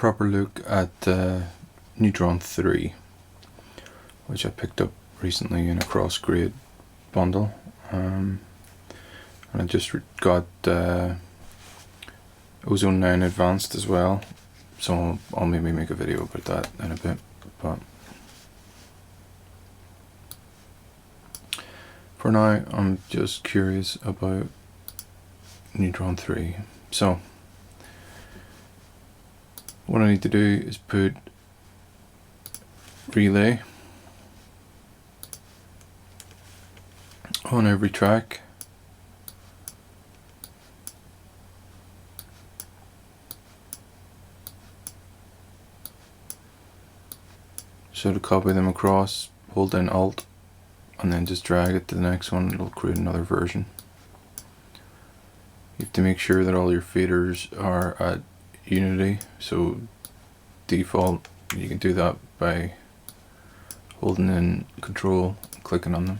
proper look at Neutron 3, which I picked up recently in a cross-grade bundle, and I just got Ozone 9 Advanced as well, so I'll maybe make a video about that in a bit. But for now, I'm just curious about Neutron 3. So what I need to do is put relay on every track. So to copy them across, hold down Alt and then just drag it to the next one. It'll create another version. You have to make sure that all your faders are at unity, so default, you can do that by holding in Control and clicking on them.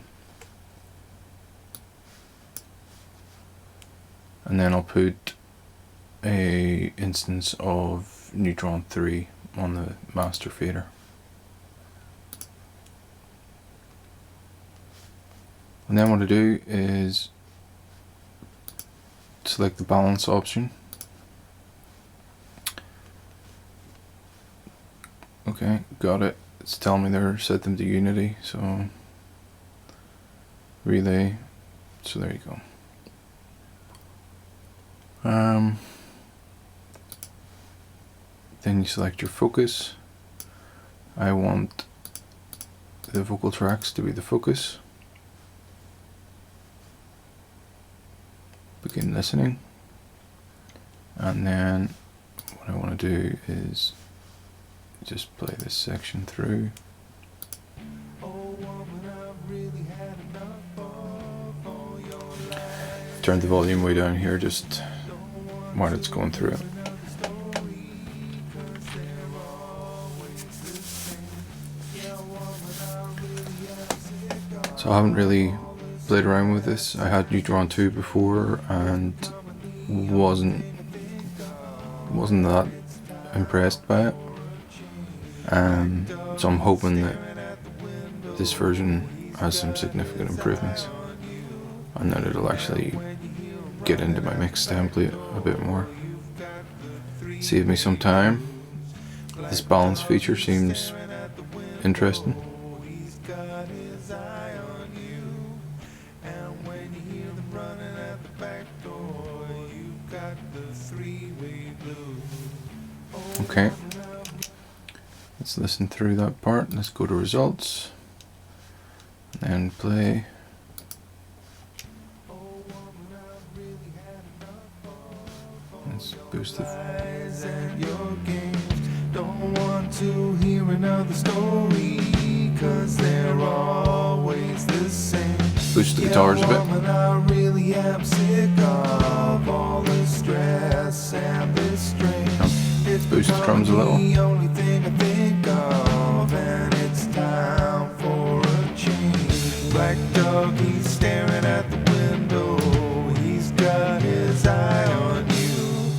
And then I'll put a instance of Neutron 3 on the master fader. And then what I do is select the balance option. Okay, got it. It's telling me there, set them to unity, so relay, so there you go. Then you select your focus. I want the vocal tracks to be the focus. Begin listening, and then what I want to do is just play this section through. Turn the volume way down here just while it's going through it. So I haven't really played around with this. I had Neutron 2 before and wasn't that impressed by it. So I'm hoping that this version has some significant improvements and that it'll actually get into my mix template a bit more. Save me some time. This balance feature seems interesting. Okay, let's listen through that part. Let's go to results and play. Let's boost it. Don't want to hear another story, 'cause they're always the same. Boost the guitars a bit. I really am sick of all the stress and the strain. Boost the drums a little. The only thing I think of, and it's time for a change. Black dog, he's staring at the window. He's got his eye on you.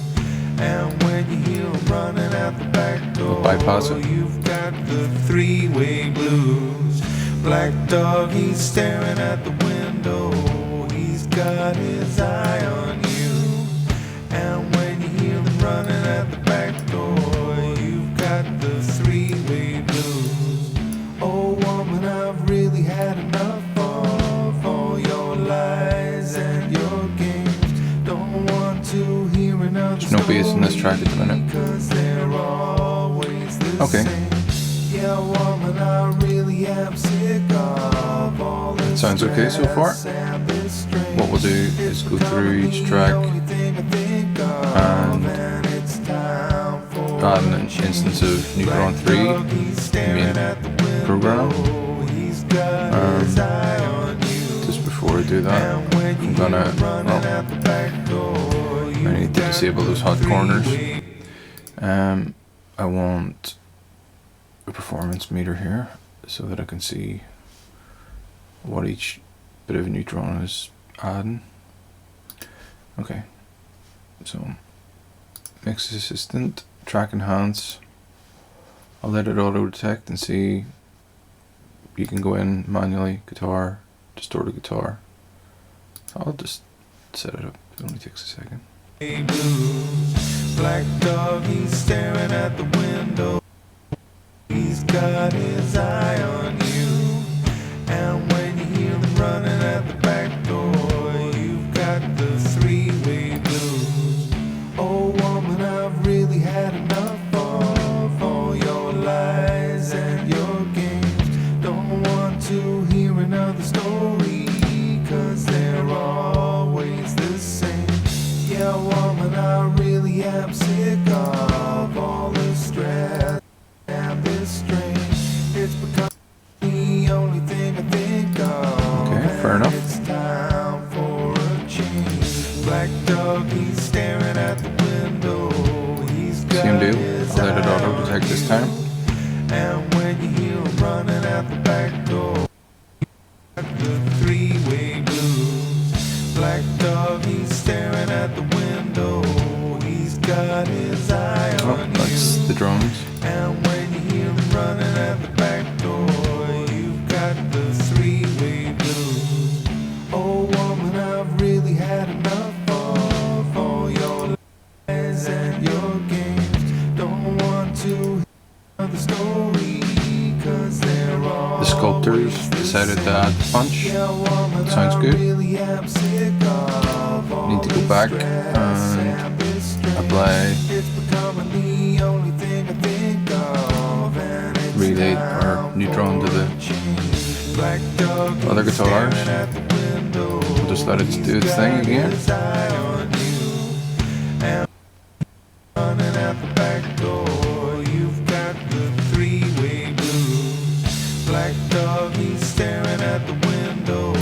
And when you hear him running out the back door, bypass it. You've got the three-way blues. Black dog, he's staring at the window. He's got his eye on you. And when you hear him running at the back door, you've got the three-way blues. Oh woman, I've really had enough of all your lies and your games. Don't want to hear another. There's no bass in this track at the minute. Okay. Yeah, woman, I really am sick of all this. It sounds okay so far. What we'll do is go through each track and add an instance of Neutron 3 main program. Just before I do that, I'm gonna, I need to disable those hot corners. I want a performance meter here so that I can see what each bit of Neutron is adding. Okay, so Mix Assistant, track enhance. I'll let it auto detect and see. You can go in manually, guitar, distort a guitar. I'll just set it up. It only takes a second. Black dog, he's staring at the window. He's got his eye on you. And when you hear him running at the back door, you've got the three-way blues. Oh woman, I've really had enough of all your lies and your games. Don't want to hear another story, 'cause they're always the same. Yeah, woman, I really am sick of all the stress and this strain. It's become the only thing I think of. Okay, fair enough. It's time for a change. Black dog, he's staring at the window. He's got Same deal. his I'll let it eye auto detect on this you. time. And when you hear him running at the back door, the three-way blues. Black dog, he's staring at the window. He's got his eye Oh, on that's you. the drums. And when you hear him running at the back door, you've got the three-way blues. Oh woman, I've really had enough of all your lies and your games. Don't want to hear another story, 'cause they're all The sculptors decided to add the punch. Sounds good. Need to go back and apply relay or Neutron to the other guitars. We'll just let it do its thing again. Running at the back door, you've got the three-way blues. Black dog, he's staring at the window.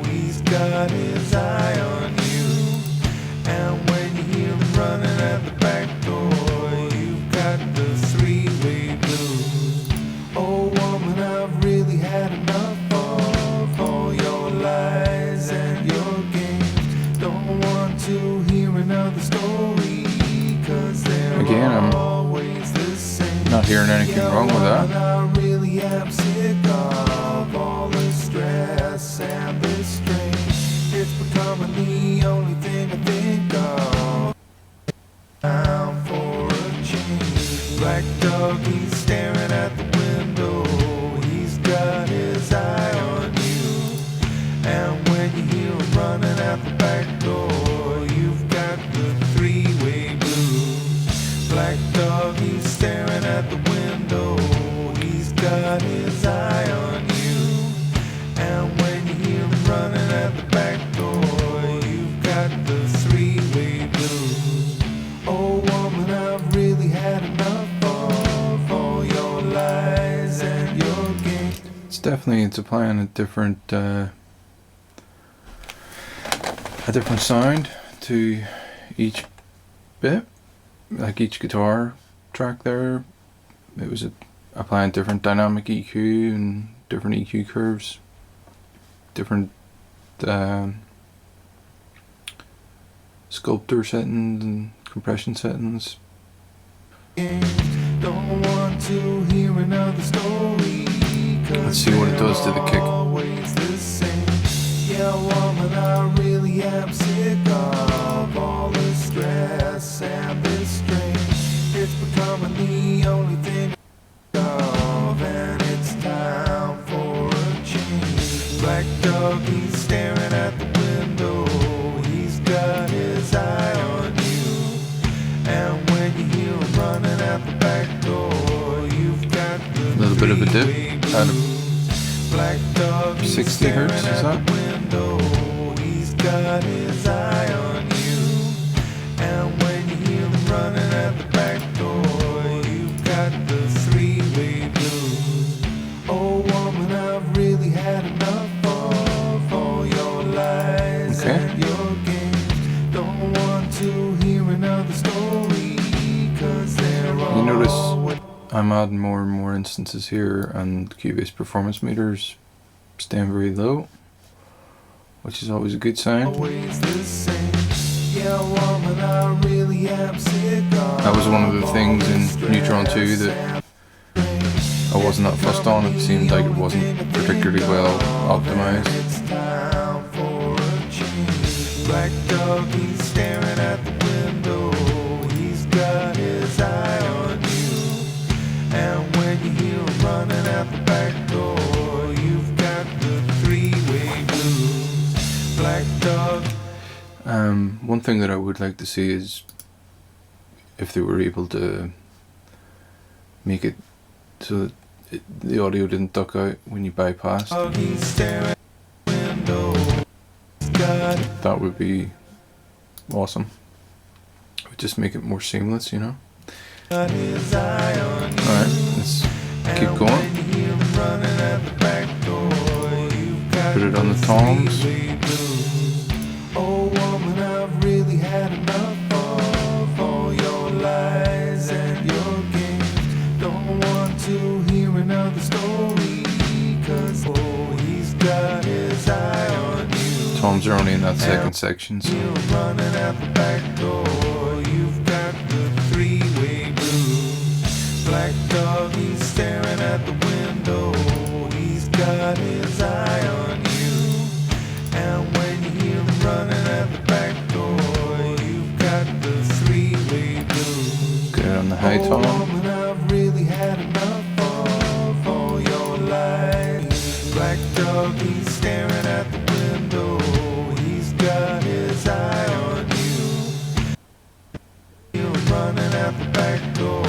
He's got his eye on you. And when you hear him running at the back door, you've got the three-way blues. Oh woman, I've really had enough of all your lies and your games. Don't want to hear another story, 'cause they're Again, I'm always the same. not hearing anything wrong with that. I really am sick of all the stress and the strain. It's becoming the only thing I think of. Time for a change. Black dog, he's staring at the window. He's got his eye on you. And when you hear him running at the back door, you've got the three-way blues. Black dog, he's staring at the window. He's got his eye on you. And when you hear him running at the back door, you've got the three-way blues. Oh woman, I've really had enough of all your lies and your games. It's applying a different sound to each bit, like each guitar track there. It was applying different dynamic EQ and different EQ curves, different sculptor settings and compression settings. Don't want to hear another story. Let's see what it does to the kick. Always the same. Yeah, woman, I really am sick of all the stress and the strain. It's becoming the only thing I think of, and it's time for a change. Black dog, he's staring at the window. He's got his eye on you. And when you hear him running at the back door, you've got the A little bit of a dip out of Black dog, 60 hertz, is that? He's got his eye on you. And when you hear him running at the back door, you've got the three-way blues. Oh woman, I've really had enough of all your lies and your games. Don't want to hear another story, 'cause they're all. You notice I'm adding more and more instances here, and Cubase performance meters staying very low, which is always a good sign. Always the same. Yeah, woman, I really really am sick of That was one of the things all this in Neutron 2 stress that I wasn't that fussed on. It seemed like it wasn't particularly well optimized. It's time for a change. Black dog, he's staring at the window. He's got his eye on you. And when you hear him running out the back door, you've got the three-way blues. Black dog. One thing that I would like to see is if they were able to make it so that the audio didn't duck out when you bypassed. He's staring at the window. He's got That would be awesome. It would just make it more seamless, you know? his eye on you. Alright, let's keep And going. when you hear him running at the back door, you've got Put it on the toms. three-way blues. Oh woman, I've really had enough of all your lies and your games. Don't want to hear another story, 'cause oh, he's got his eye on you. Toms are only in that second section, so You're running out the back door. You've got the three-way blues. Black dog, he's staring at the window. He's got his eye on you. And when you hear him running at the back door, you've got the three-way blues. get it on the high Oh, tom. woman, I've really had enough of all your lies. Black dog, he's staring at the window. He's got his eye on you. You're running out the back door.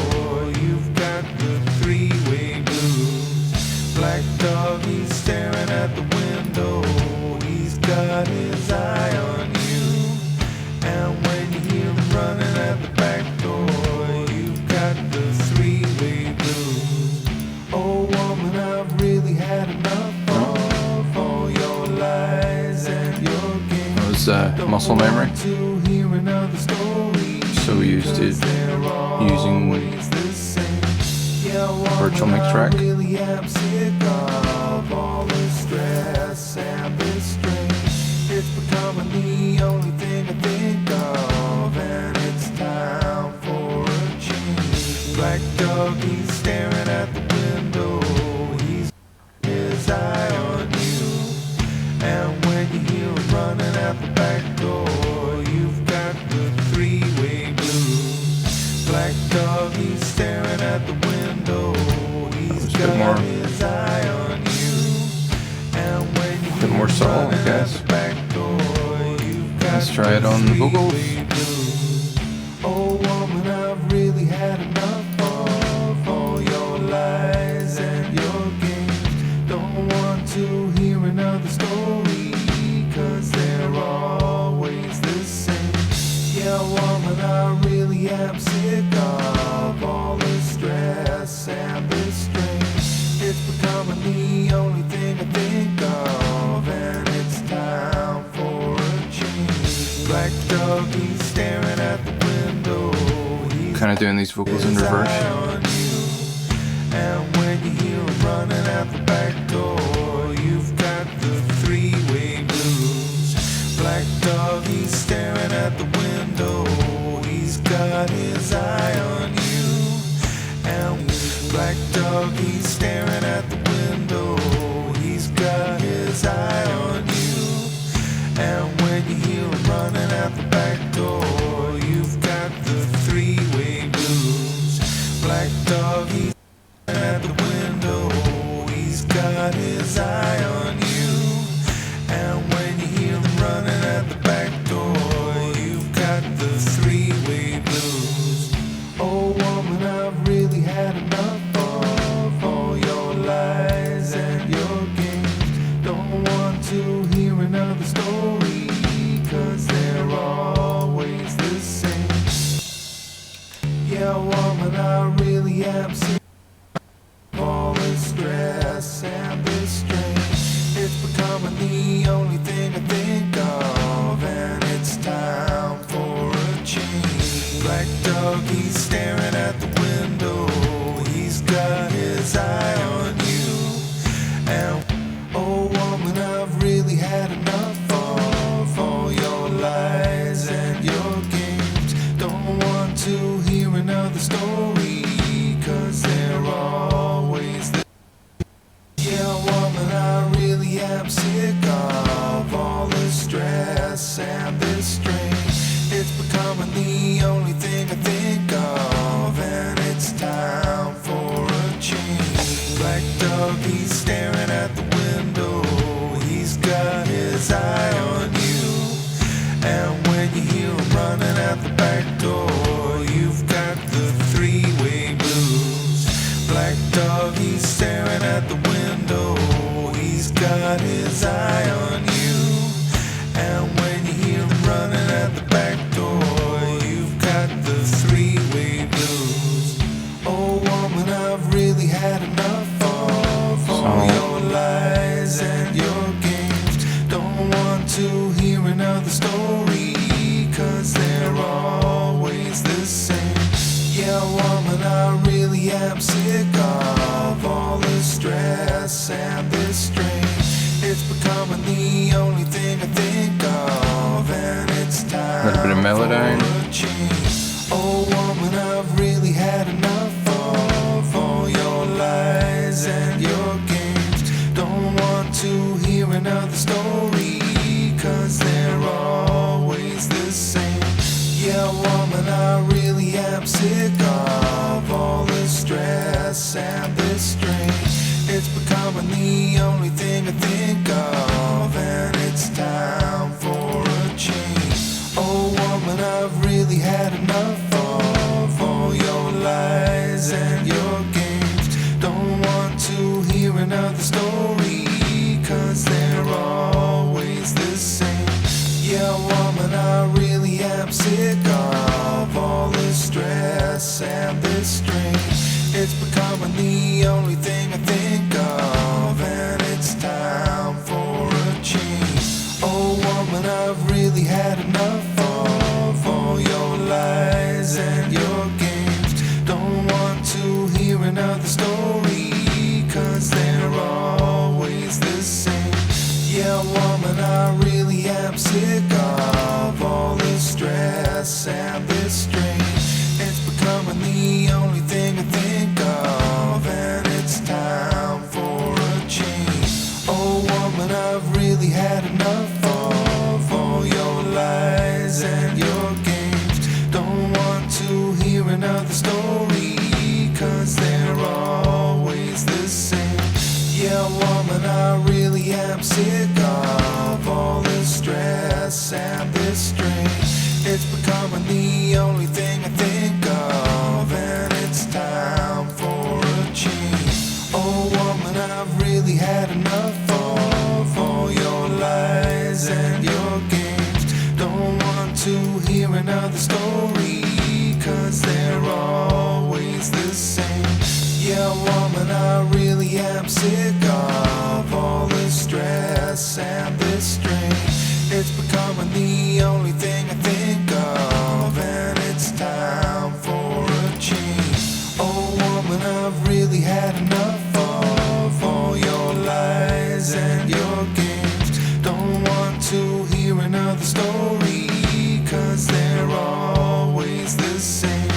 You've got the three-way blues. Black dog, he's staring at the window. He's got his eye on you. And when you hear him running at the back door, you've got the three-way blues. Oh woman, I've really had enough of all your lies and your games. That was muscle memory. To hear another story, So we used it using virtual mix track. I really am sick of all the stress and the strain. It's becoming the only thing I think of, and it's time for a change. Black dog, he's staring at the window. He's got his eye on you. And when you hear him running out the back door, you've got the three-way blues. Black dog, he's staring at the window. He's was a bit more- got his eye on you. And when you Bit hear more him subtle, I running guess. out the back door, you've got Let's try it on the vocals. three-way blues. Oh woman, I've really had enough of all your lies and your games. Don't want to hear another story, 'cause they're always the same. Yeah, woman, I really am sick of all the stress and the strain. It's becoming the only thing I think of, and it's time for a change. Black dog, he's staring at the window. He's Kind of doing these vocals in reverse. eye on you. And when you hear him running out the back door, you've got the three-way blues. Black dog, he's staring at the window. He's got his eye on you. And black dog, he's staring at the window. He's got his eye on you. And when you hear him running out the back door, you've got the three-way blues. Black dog, he's at the window. He's got his eye on you. And when you hear him running at the back door, you've got the three-way blues. Oh woman, I've really had enough of all your lies and your games. Don't want to hear another story, 'cause they're always the same. Yeah, woman, I really am sick of all the stress and the strain. It's becoming the only thing I think of, and it's time for a change. Black dog, he's staring at the window. He's got his eye on you. And oh woman, I've really had enough of all your lies and your games. Don't want dog, he's staring at the window. He's got his eye on you. And when you hear him running at the back door, you've got the three-way blues. Black dog, he's staring at the window. He's got his eye on you. And when you hear him running at the back door, you've got the three-way blues. Oh woman, I've really had enough of all your lies and your games. Don't want to hear another story, 'cause they're always the same. Yeah, woman, I really am sick of all the stress and the strain. It's becoming the only thing I think of, and it's time Little bit of Melodyne. for a change. Oh woman, I've really had enough of all your lies and your games. Don't want to hear another story, 'cause they're always the same. Yeah, woman, I really am sick of all the stress and the strain. It's becoming the only thing I think of, and it's time for a change. Oh woman, I've really had enough of all your lies and your games. Don't want to hear another story, 'cause they're always the same. Yeah, woman, I really am sick of all the stress and the strain. It's becoming the only thing I think of, and it's time for a change. Oh woman, I've really had enough of all your lies and your games. Don't want to hear another story, 'cause they're always the same. Yeah, woman, I really am sick of all the stress and the strain. It's becoming the only thing I think of, and it's time for a change. Oh woman, I've really had enough of all your lies and your games. Don't want to hear another story, 'cause they're always the same. Yeah, woman, I really am sick of all the stress and the strain. It's becoming the only thing I think of, and it's time for a change. Oh woman, I've really had enough of all your lies and your games. Don't want to hear another story, 'cause they're always the same. Yeah, woman, I really am sick of all the stress and the strain. It's becoming the only thing I think of, and it's time for a change. Oh woman, I've really had enough of all your lies and your games. Don't want to hear another story, 'cause they're always the same.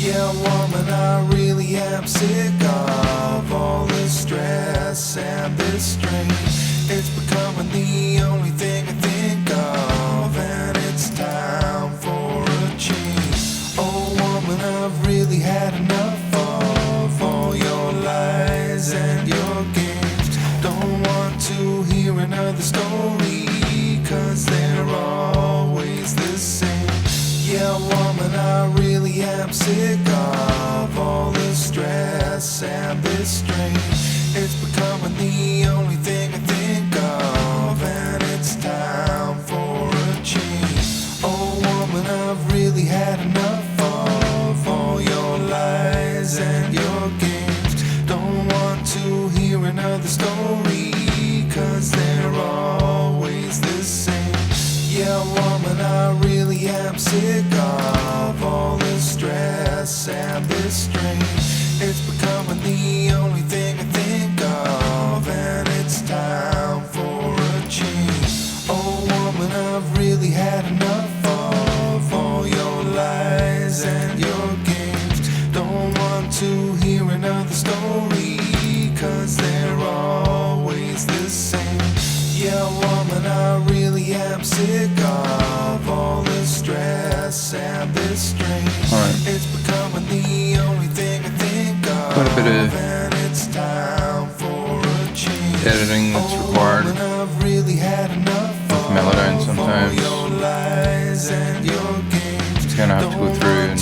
Yeah, woman, I really am sick of all the stress and the strain. It's becoming the only thing I think of, and it's time for a change. Oh woman, I've really had enough of all your lies and your games. Don't want to hear another story, 'cause they're always the same. Yeah, woman, I really am sick of all the stress and the strain. It's becoming the only thing I think of, and it's time for a change. Oh woman, I've really had enough of all your lies and your games. Don't want to hear another story, 'cause they're always the same. Yeah, woman, I really am sick of all the stress and the strain. It's becoming the only thing I think of, and it's time for a change. Oh woman, I've really had enough of all your lies and your games. Don't want to hear another story, 'cause they're always the same. Yeah, woman, I really am sick of all the stress and the strain. Alright. It's becoming the only thing I think of, Quite a bit of and it's time for editing that's required with Melodyne sometimes. Just gonna have to go through and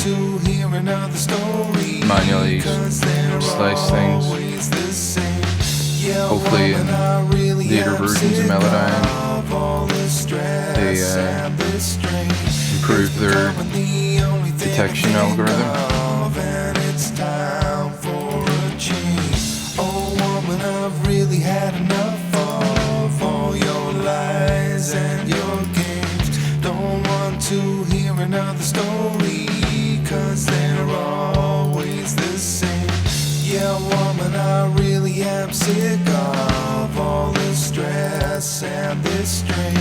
manually slice things. Hopefully in later versions of Melodyne they improve their detection algorithm. I've really had enough of all your lies and your games. Don't want to hear another story, 'cause they're always the same. Yeah, woman, I really am sick of all this stress and this strain.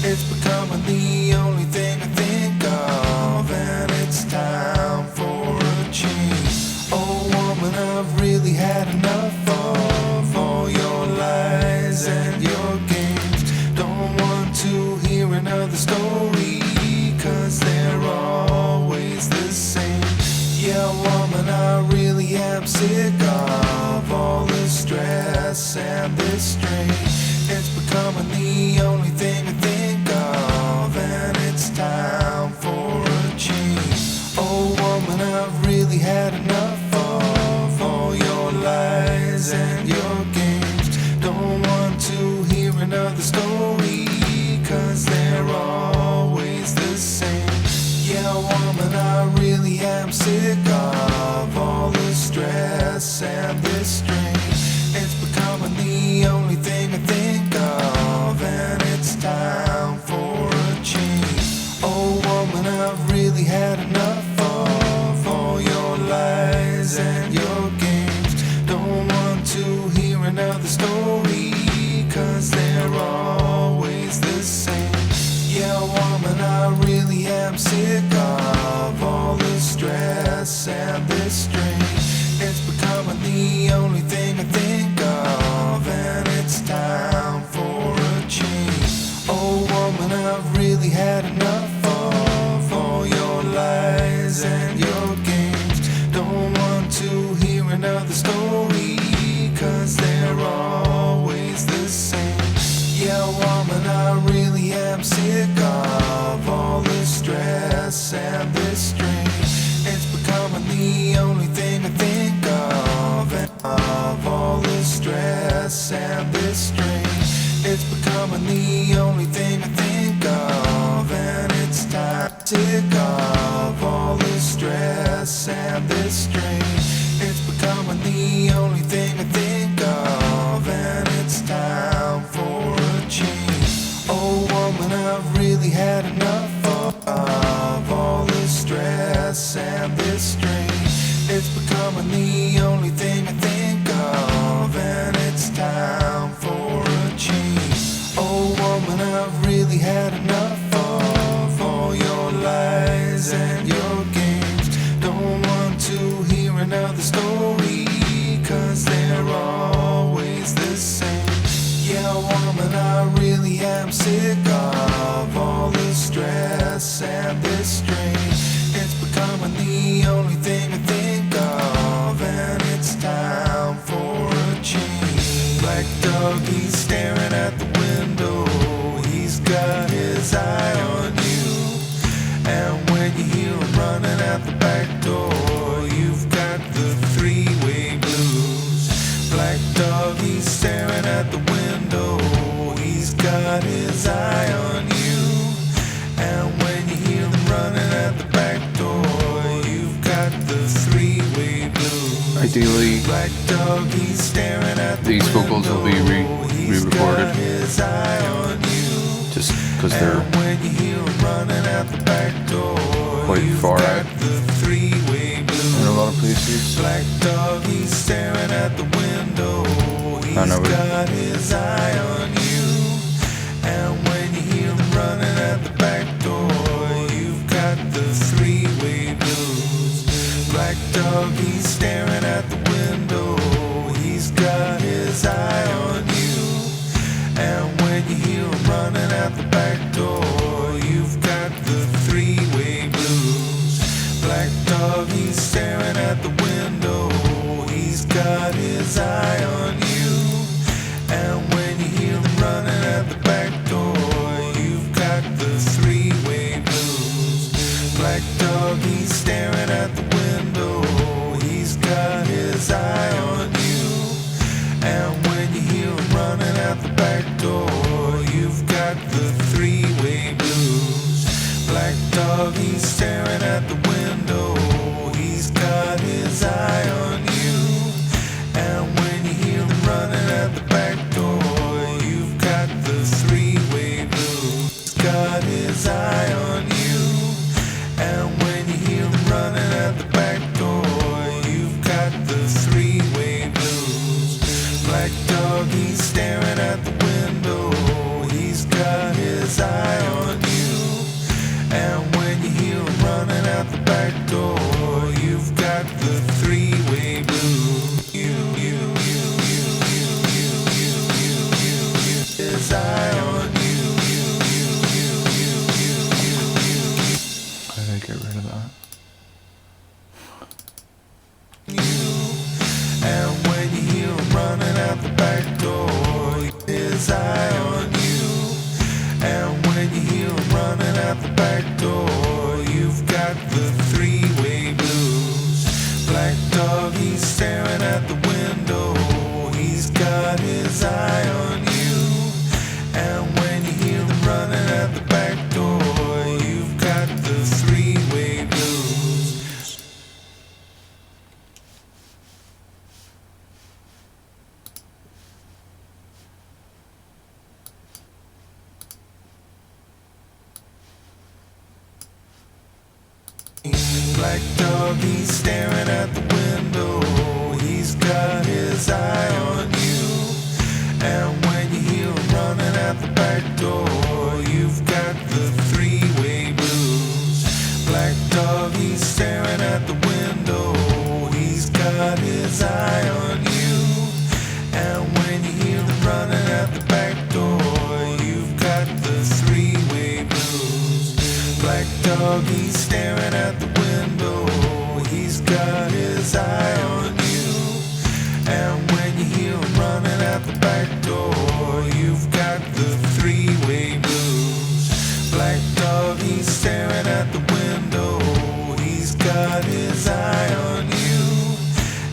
It's becoming the only thing I think of, and it's time for a change. Oh woman, I've really had enough of all your lies and your games. Don't want to hear another story, 'cause they're always the same. Yeah, woman, I really am sick of all this stress and this strain. It's becoming the only thing I think of, and it's time for a change. Oh woman, I've really had enough of all your lies and your games. Don't want to hear another story, 'cause they're always the same. Yeah, woman, I really am sick of all this stress and this strain. It's becoming the only thing I think of, and it's time for a change. Oh woman, I've really had enough of all your lies and your games. Don't want to hear another story, 'cause they're always the same. Yeah, woman, I really am sick of all this stress and this strain. It's becoming the only thing I think of, and it's time for a change. Oh woman, I've really had enough of all your lies and your games. Don't want to hear another story, 'cause they're always the same. Yeah, woman, I really am sick of all this stress and this strain. It's becoming the only thing I think of, and of all this stress and this strain. It's becoming the only thing I think of, and it's time. Sick of all this stress and this strain. It's becoming the only thing I think of, and it's time for a change. Oh woman, I've really had enough of all this stress and this strain. It's becoming the only thing I think of, and it's time for a change. Oh woman, I've really had enough of all your lies and your games. Don't want to hear another story, 'cause they're always the same. Yeah, woman, I really am sick of all this stress and this strain. It's becoming the only thing I think of, and it's time for a change. Black dog, he's staring at the window. He's got his eye on you, and when you hear him running at the back door, you've got the three-way blues. Black dog, he's staring at the window. He's got his eye on you, and when you hear them running at the back door, you've got the three-way blues. Ideally, Black dog, he's staring at the these vocals will be re-recorded, his eye on you, just because they're and when you hear him running at the back door, quite you've far got out the three-way blues. in a lot of places. Black dog, he's staring at the window. He's got his eye on you, and when you hear him running at the back door, you've got the three-way blues. Black dog, he's staring at the window. He's got his eye on you, and when you hear him running at the back door, you've got the three-way blues. Black dog, he's staring at the window. He's got his eye on you, and his eye on you. And when you hear him running out the back door, you've got the three-way blues. Black dog, he's staring at the window, he's got his eye on you. And when you hear him running at the back door, you've got the three-way blues. He's got his eye on you. And when you hear him running at the back door, you've got the three-way blues. Black dog, he's staring at the window, he's got his eye on you. And when you hear him running out the back door, you've got the three-way blues. His eye on you. I gotta get rid of that. And when you hear him running out the back door, his eye on you. And when you hear him running out the back door, you've got the three-way blues. Black dog, he's staring at the window, he's got his eye on you. And when you hear him running at the back door, you've got the three-way blues. Black dog, he's staring at the window, he's got his eye on you. And when you hear him running at the back door, you've got the three-way blues. Black dog, he's staring at the window, he's got his eye on you. And when you hear him running at the back door, you've got the three-way blues. Black dog, he's staring at the window, he's got his eye on you. And when you hear him running at the back door, you've got the three-way blues. Black dog, he's staring at the window, he's got his eye on you.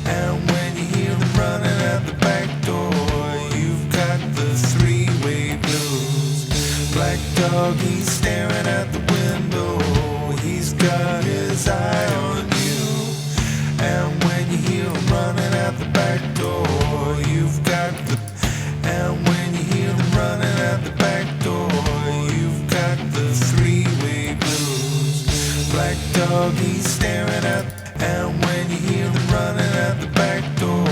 And when you hear him running at the back door, you've got the three-way blues. Black dog, he's staring at the window, he's got his eye on you. And when you hear him running at the back door, you've got the. And when you hear him running at the back door, you've got the three-way blues. Black dog, he's staring at. And when you hear him running at the back door,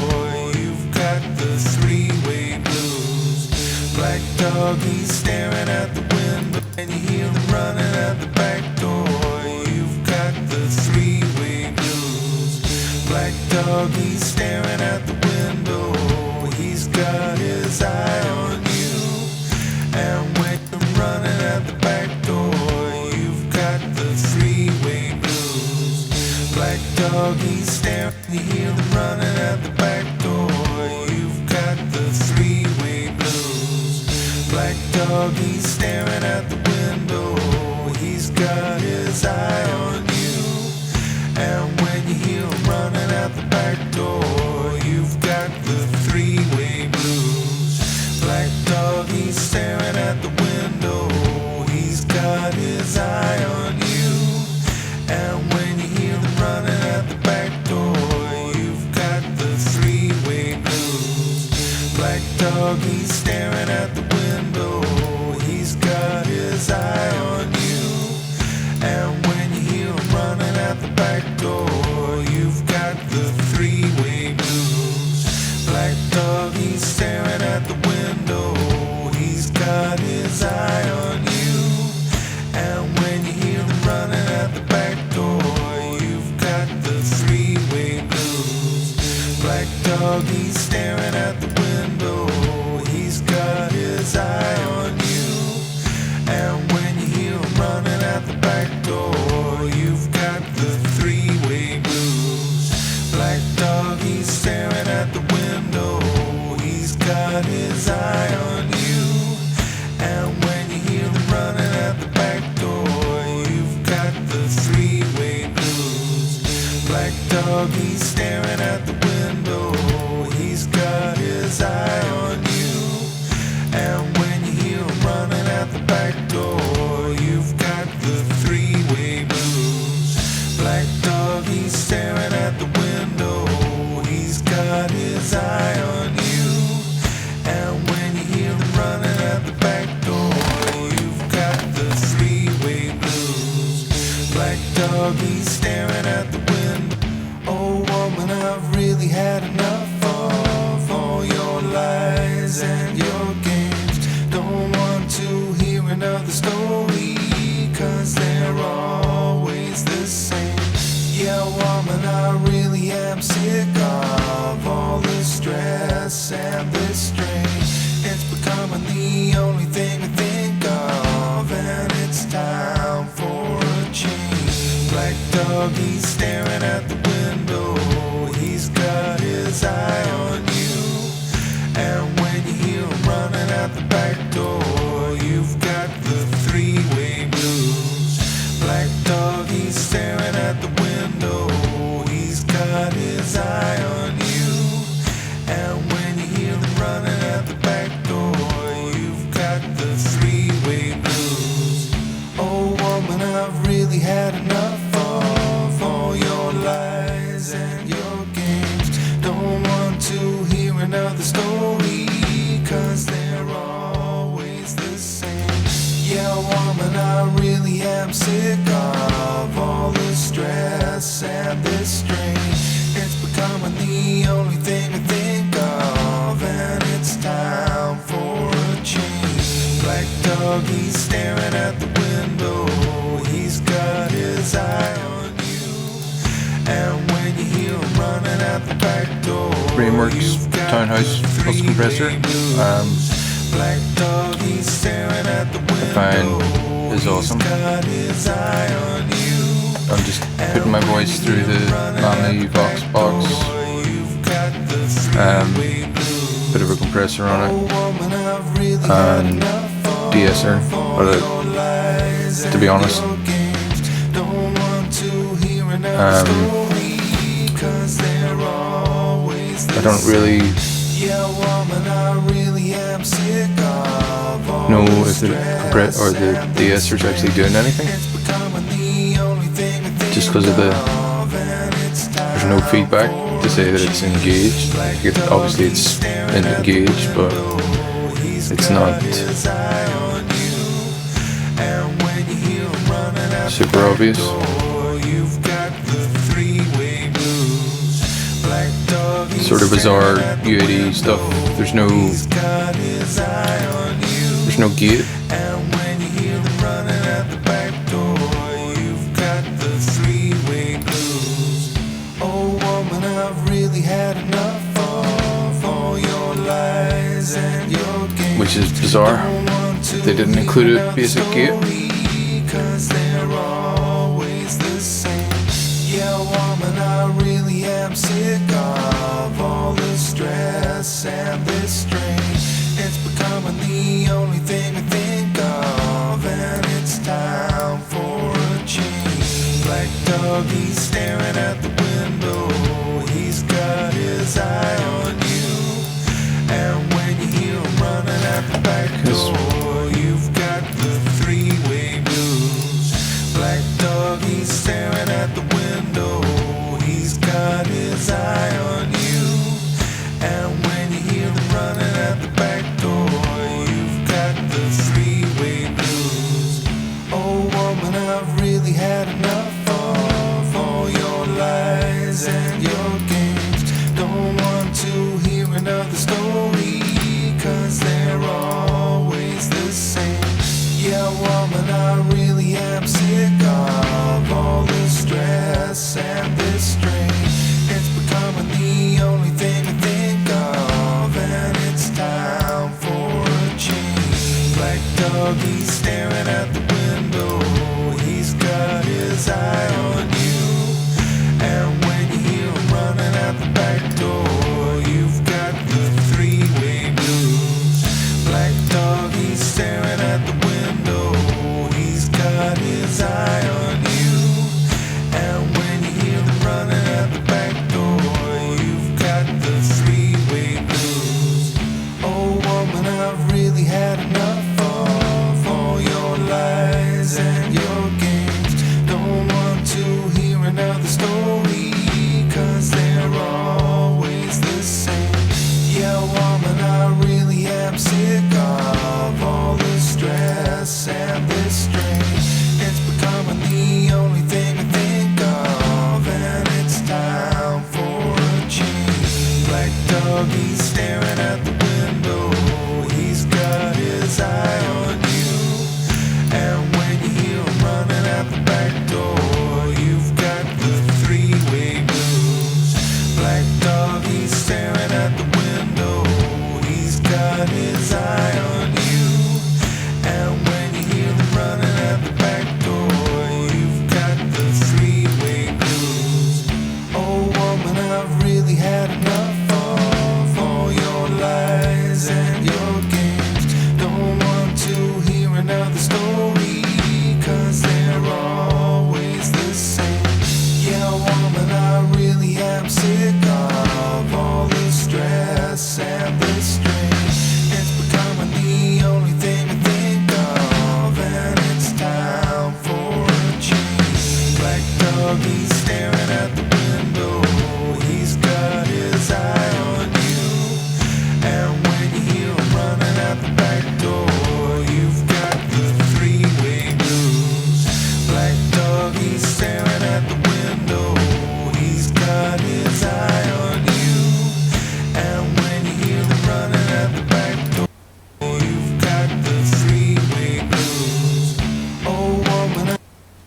you've got the three-way blues. Black dog, he's staring at the window. And you hear him running at the back door, you've got the three-way blues. Black dog, he's staring at the window, he's got his eye on you. And when you're running at the back door, you've got the three-way blues. Black dog, he's staring, you hear him running at the back door, you've got the three-way blues. Black dog, he's staring at the window, he's got his eye on you. And when you hear him running at the back door, you've got the three-way blues. Black dog, he's staring at the window, he's got his eye on you. And when you hear him running at the back door, you've got the three-way blues. Black dog, he's staring at the window, he's got his eye on you. And when you hear him running at the back door, you've got the three-way blues. Black dog, he's staring at the window, he's got his eye on you. And when you hear him running at the back door, you've got the 3 three-way blues. Black dog, he's staring at the window, he's got his eye on you. And when you hear him running at the back door, you've got the three-way blues. Black dog, he's staring at the window, he's got his eye on you. And when you hear him running at the back door, you've got the three-way blues. Black dog, he's staring at the window, he's got his eye on you. And when you hear him running at the back door, you've got the three-way blues. Black dog, he's staring at the window, he's got his eye on you. And when you hear him running at the back door, you've got the three-way blues. Black dog, he's staring at the window, his eye on you. And when you hear him running at the back door, you've got the three-way blues. Black dog, he's staring at the window. Oh woman, I've really had enough of all your lies and your games. Don't want to hear another story, 'cause they're always the same. Yeah, woman, I really am sick of all the stress and the strain. It's becoming the only thing I think of, and it's time for a change. Black dog, he's staring at the window. He's got his eye on you. And when you hear him running at the back door, you've got the three-way blues. Black dog, he's staring at the window. He's got his eye on you. And when you hear him running at the back door, you've got the three-way blues. Oh woman, I've really had enough of all your lies and your games. Don't want to hear another story, 'cause they're always the same. Yeah, woman, I really am sick of all the stress and the strain. It's becoming the only thing I think of, and it's time for a change. Black dog, he's staring at the window. He's got his eye on you. And when you hear him running at the back door, Frameworks you've got Townhouse the Plus compressor. three-way blues. Black dog, he's staring at the window. find is awesome. He's got his eye on you. I'm just putting my voice through the Manly Vox box. You've got the three-way blues. Bit of a compressor on it, Woman, I've really and de-esser. But to be honest, don't want to hear another story, 'cause they're always the I don't really Yeah, woman, I really am sick of all know the if the stress or the and de-esser is actually doing anything. It's becoming the only thing I think Just 'cause of the of, and it's there's no feedback to say that it's engaged. Like obviously it's engaged, but it's not super obvious. You've got the three-way blues. Black dog, Sort of bizarre UAD stuff. There's no gate. And when you hear them running at the back door, you've got the three-way blues. Oh woman, I've really had enough of all your lies and your games. Which is bizarre. They didn't include a basic gate. 'Cause they're always the same. Yeah, woman, I really am sick of all the stress and the strain. It's becoming the only thing I think of, and it's time for a change. Black dog, he's staring at the window. He's got his eye on you. And when you hear him running at the back door, you've got the three-way blues. Black dog, he's staring at the window. He's got his eye on you. And when you hear him running at the back door, you've got the three-way blues. Oh woman, I've really had enough of all your lies and your games. Don't want to hear another story, 'cause they're always the same. Yeah, woman, I really am sick of all the stress and the strain. It's becoming the only thing I think of, and it's time for a change. Black dog, he's staring at the window. He's got his eye on you. And when you hear him running at the back door, you've got the three-way blues. Black dog, he's staring at the window. He's got his eye on you. And when you hear him running at the back door, you've got the three-way blues. Oh woman, I've really had enough of all your lies and your games. Don't want to hear another story, 'cause they're always the same. dog, he's staring at the window. He's got his eye on you. And when you hear him running at the back door, you've got the three-way blues. Black dog, he's staring at the window. He's got his eye on you. And when you hear them running at the back door, you've got the three-way blues. Oh woman, I've really had enough of all your lies and your games. Don't want to hear another story, 'cause they're always the same. Yeah, woman, I really am sick of all the stress and the strain. It's becoming the only thing I think of, and it's time for a change. Black dog, he's staring at the window. He's got his eye on you. And when you hear him running at the back door, you've got the three-way blues. Black dog, he's staring at the window. He's got his eye on you. And when you hear him running at the back door, you've got the three-way blues. Oh woman, I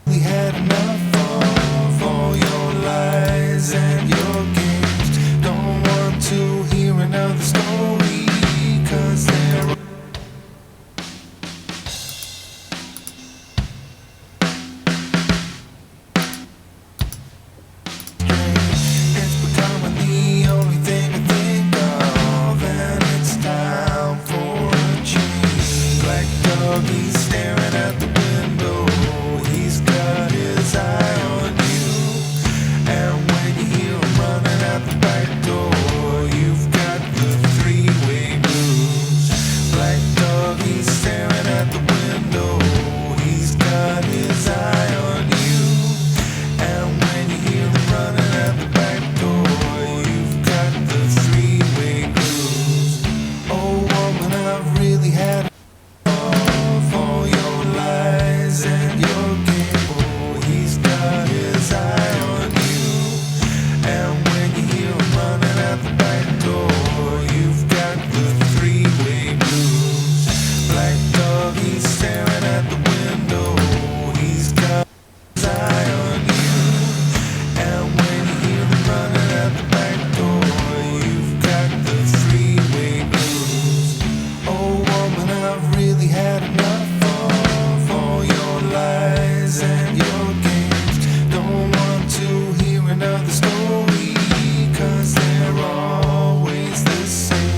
really had enough of all your lies and your games. Don't want to hear another story, 'cause they're it's becoming the only thing I think of, and it's time for a change. Black dog, he's staring at the window. He's got his eye on you. And when you hear him running at the back door, you've got the three-way blues. Black dog, he's staring at the window. He's got his eye on you. And when you hear him running at the back door, you've got the three-way blues. Oh woman, I've really had of all your lies and your game. Oh, he's got his eye on you. And when you hear him running at the back door, you've got the three-way blues. Black dog, he's staring at the window. He's got his eye on you. And when you hear him running at the back door, you've got the three-way blues. Oh woman, I've really had enough of all your lies and your games. Don't want to hear another story, 'cause they're always the same.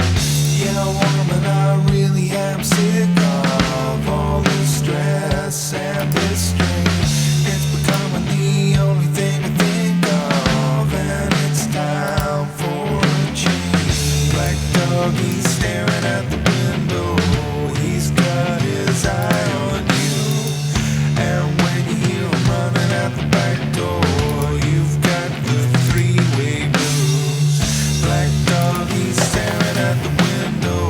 Yeah, woman, I really am sick of all the stress and the strain. It's becoming the only thing I think of, and it's time for a change. Black dog, he's staring at the window. He's got his eye on you. And when you hear him running at the back door, you've got the three-way blues. Black dog, he's staring at the window.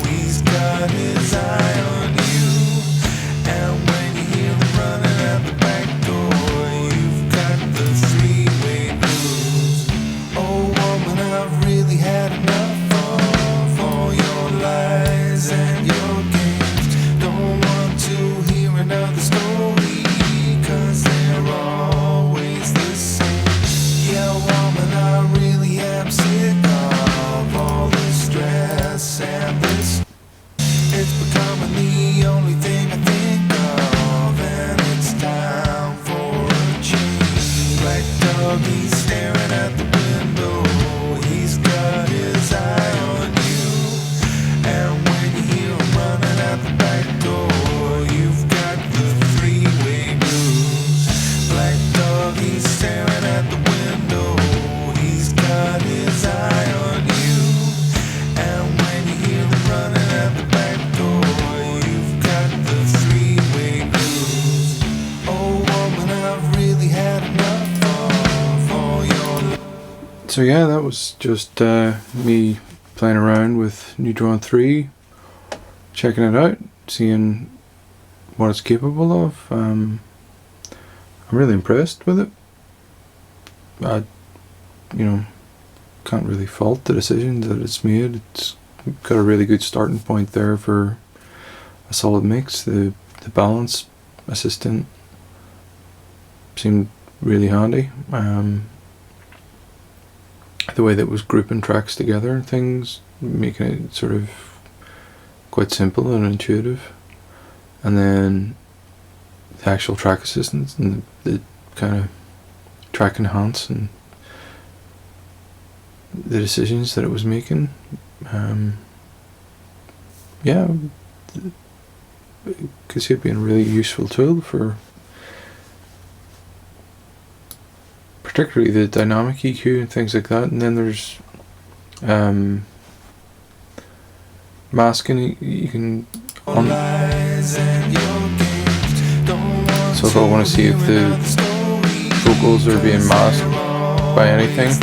He's got his eye on you. And when you hear him running at the back door, you've got the three-way blues. Oh woman, I've really had enough of all your lies and your games. Don't want to hear another story, 'cause they're always the same. Yeah, woman, I really am sick of all the stress and the it's becoming the only thing I think of, and it's time for a change. Black dog, he's staring at the window. He's got his eye on you. And when you hear him running at the back door, you've got the three-way blues. Black dog, he's staring at the window. He's got his eye on you. And when you hear him running at the back door, you've got the three-way blues. Oh woman, I've really had enough of all your So yeah, that was just me playing around with Neutron 3, checking it out, seeing what it's capable of. I'm really impressed with it. can't really fault the decision that it's made. It's got a really good starting point there for a solid mix. The balance assistant seemed really handy. The way that it was grouping tracks together and things, making it sort of quite simple and intuitive. And then the actual track assistants and the kind of track enhance and the decisions that it was making. Yeah, I could see it being a really useful tool for particularly the dynamic EQ and things like that. And then there's masking. You can so if I want to see if the vocals are being masked by anything,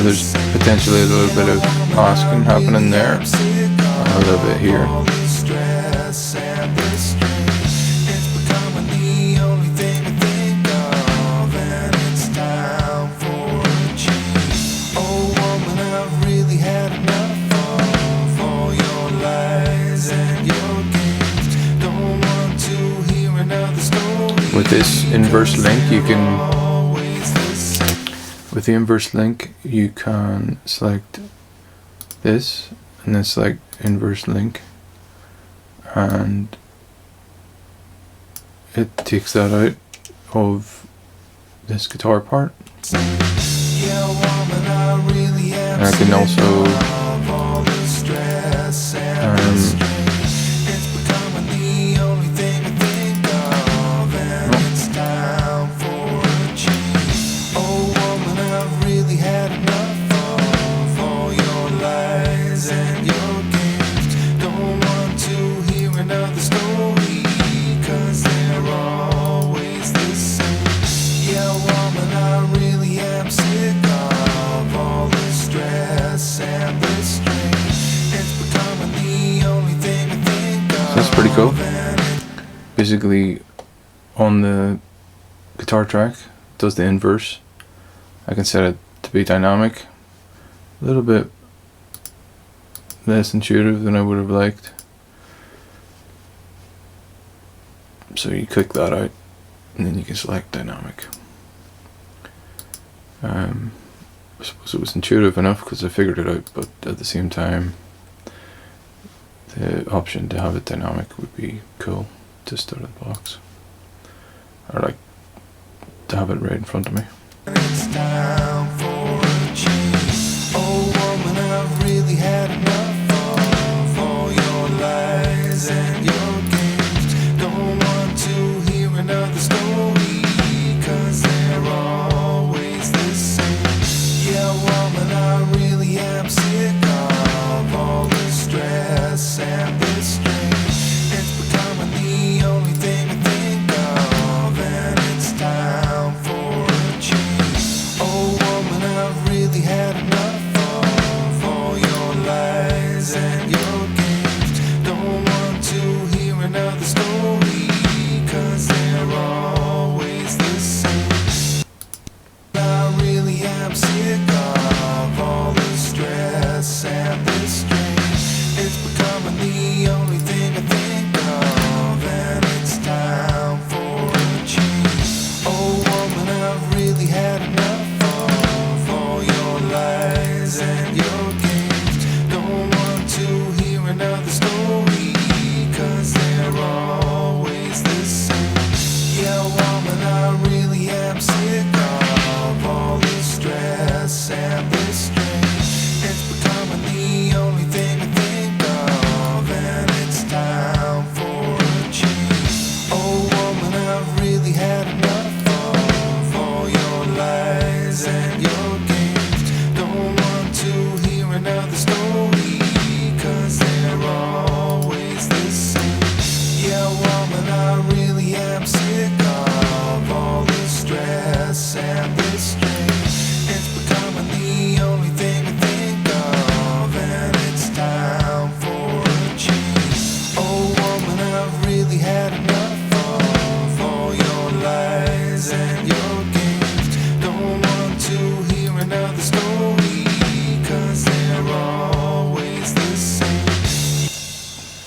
there's potentially a little bit of masking happening there, a little bit here. With this inverse link, you can. With the inverse link, you can select this and then select inverse link, and it takes that out of this guitar part. And I can also that's pretty cool. Basically, on the guitar track, it does the inverse. I can set it to be dynamic, a little bit less intuitive than I would have liked. So you click that out, and then you can select dynamic. I suppose it was intuitive enough because I figured it out, but at the same time, the option to have it dynamic would be cool just out of the box. Or like to have it right in front of me. It's time for a change. Oh woman, I've really had enough of all your lies and your games. Don't want to hear another story, 'cause they're always the same. Yeah woman, I really am sick of all the stress and the strain. It's becoming the only thing I think of, and it's time for a change. Oh woman, I've really had enough of all your lies and your games. Don't want to hear another story, 'cause they're always the same. I really am sick of all the stress and the strain. It's becoming the only thing I think of, and it's time for a change. Oh woman, I've really had enough of all your lies and your games. Don't want to hear another story, 'cause they're all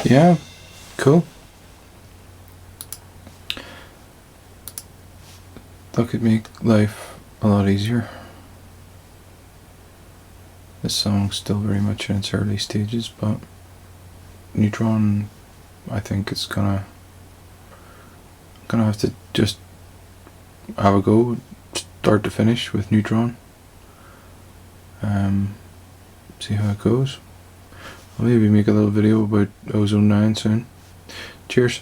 Yeah, cool. That could make life a lot easier. This song's still very much in its early stages, but Neutron, I think it's gonna have to just have a go, start to finish with Neutron. See how it goes. I'll maybe make a little video about Ozone 9 soon. Cheers.